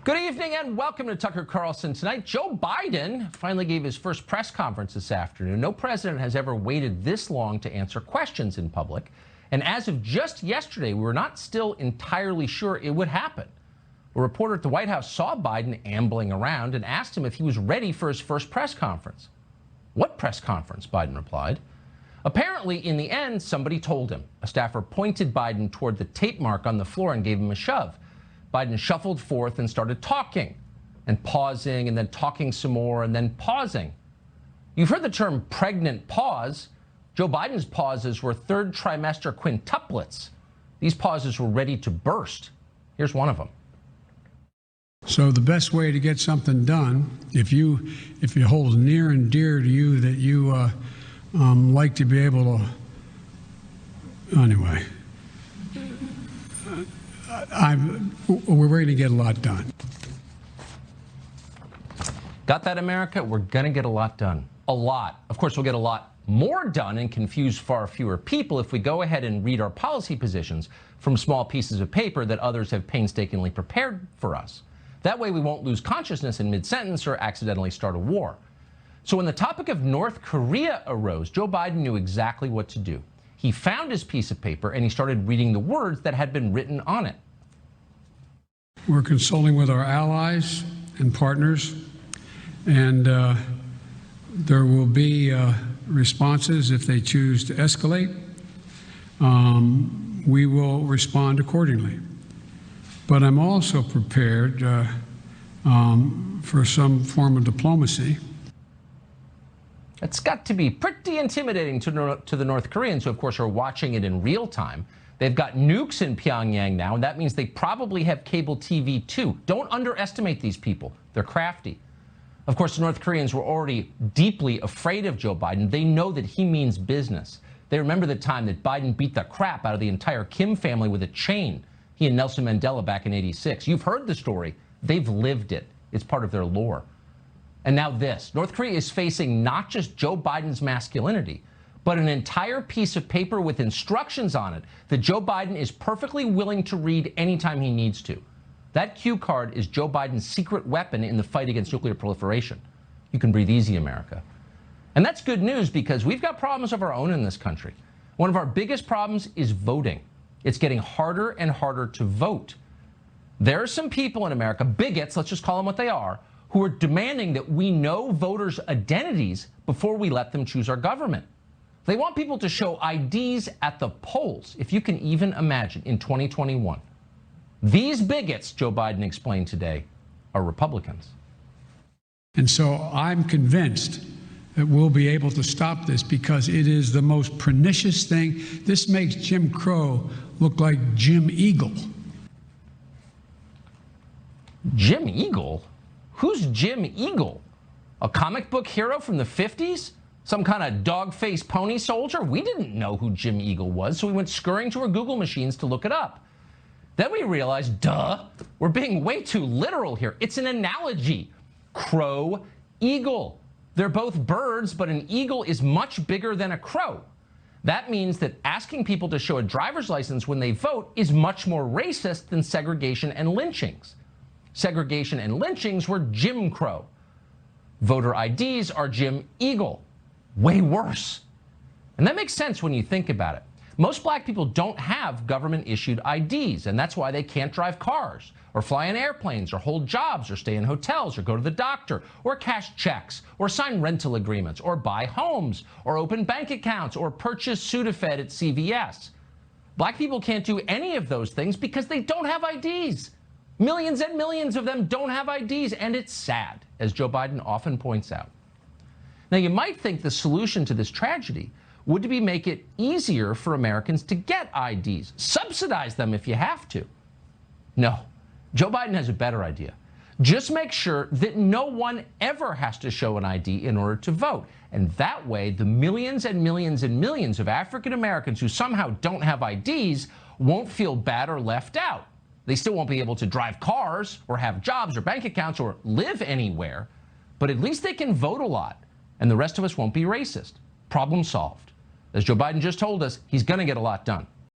Good evening and welcome to Tucker Carlson Tonight. Joe Biden finally gave his first press conference this afternoon. No president has ever waited this long to answer questions in public. And as of just yesterday, we were not still entirely sure it would happen. A reporter at the White House saw Biden ambling around and asked him if he was ready for his first press conference. "What press conference?" Biden replied. Apparently, in the end, somebody told him. A staffer pointed Biden toward the tape mark on the floor and gave him a shove. Biden shuffled forth and started talking and pausing and then talking some more and then pausing. You've heard the term pregnant pause. Joe Biden's pauses were third trimester quintuplets. These pauses were ready to burst. Here's one of them. So the best way to get something done, if it holds near and dear to you that you like to be able to, anyway. We're going to get a lot done. Got that, America? We're going to get a lot done. A lot. Of course, we'll get a lot more done and confuse far fewer people if we go ahead and read our policy positions from small pieces of paper that others have painstakingly prepared for us. That way we won't lose consciousness in mid-sentence or accidentally start a war. So when the topic of North Korea arose, Joe Biden knew exactly what to do. He found his piece of paper and he started reading the words that had been written on it. We're consulting with our allies and partners, and there will be responses if they choose to escalate. We will respond accordingly. But I'm also prepared for some form of diplomacy. It's got to be pretty intimidating to the North Koreans, who, of course, are watching it in real time. They've got nukes in Pyongyang now, and that means they probably have cable TV, too. Don't underestimate these people. They're crafty. Of course, the North Koreans were already deeply afraid of Joe Biden. They know that he means business. They remember the time that Biden beat the crap out of the entire Kim family with a chain. He and Nelson Mandela back in '86. You've heard the story. They've lived it. It's part of their lore. And now this. North Korea is facing not just Joe Biden's masculinity, but an entire piece of paper with instructions on it that Joe Biden is perfectly willing to read anytime he needs to. That cue card is Joe Biden's secret weapon in the fight against nuclear proliferation. You can breathe easy, America. And that's good news because we've got problems of our own in this country. One of our biggest problems is voting. It's getting harder and harder to vote. There are some people in America, bigots, let's just call them what they are, who are demanding that we know voters' identities before we let them choose our government. They want people to show IDs at the polls, if you can even imagine, in 2021. These bigots, Joe Biden explained today, are Republicans. And so I'm convinced that we'll be able to stop this because it is the most pernicious thing. This makes Jim Crow look like Jim Eagle. Jim Eagle? Who's Jim Eagle? A comic book hero from the 50s? Some kind of dog-faced pony soldier? We didn't know who Jim Eagle was, so we went scurrying to our Google machines to look it up. Then we realized, duh, we're being way too literal here. It's an analogy. Crow, eagle. They're both birds, but an eagle is much bigger than a crow. That means that asking people to show a driver's license when they vote is much more racist than segregation and lynchings. Segregation and lynchings were Jim Crow. Voter IDs are Jim Eagle. Way worse. And that makes sense when you think about it. Most black people don't have government-issued IDs, and that's why they can't drive cars, or fly in airplanes, or hold jobs, or stay in hotels, or go to the doctor, or cash checks, or sign rental agreements, or buy homes, or open bank accounts, or purchase Sudafed at CVS. Black people can't do any of those things because they don't have IDs. Millions and millions of them don't have IDs, and it's sad, as Joe Biden often points out. Now, you might think the solution to this tragedy would be make it easier for Americans to get IDs. Subsidize them if you have to. No, Joe Biden has a better idea. Just make sure that no one ever has to show an ID in order to vote. And that way, the millions and millions and millions of African Americans who somehow don't have IDs won't feel bad or left out. They still won't be able to drive cars or have jobs or bank accounts or live anywhere, but at least they can vote a lot, and the rest of us won't be racist. Problem solved. As Joe Biden just told us, he's going to get a lot done.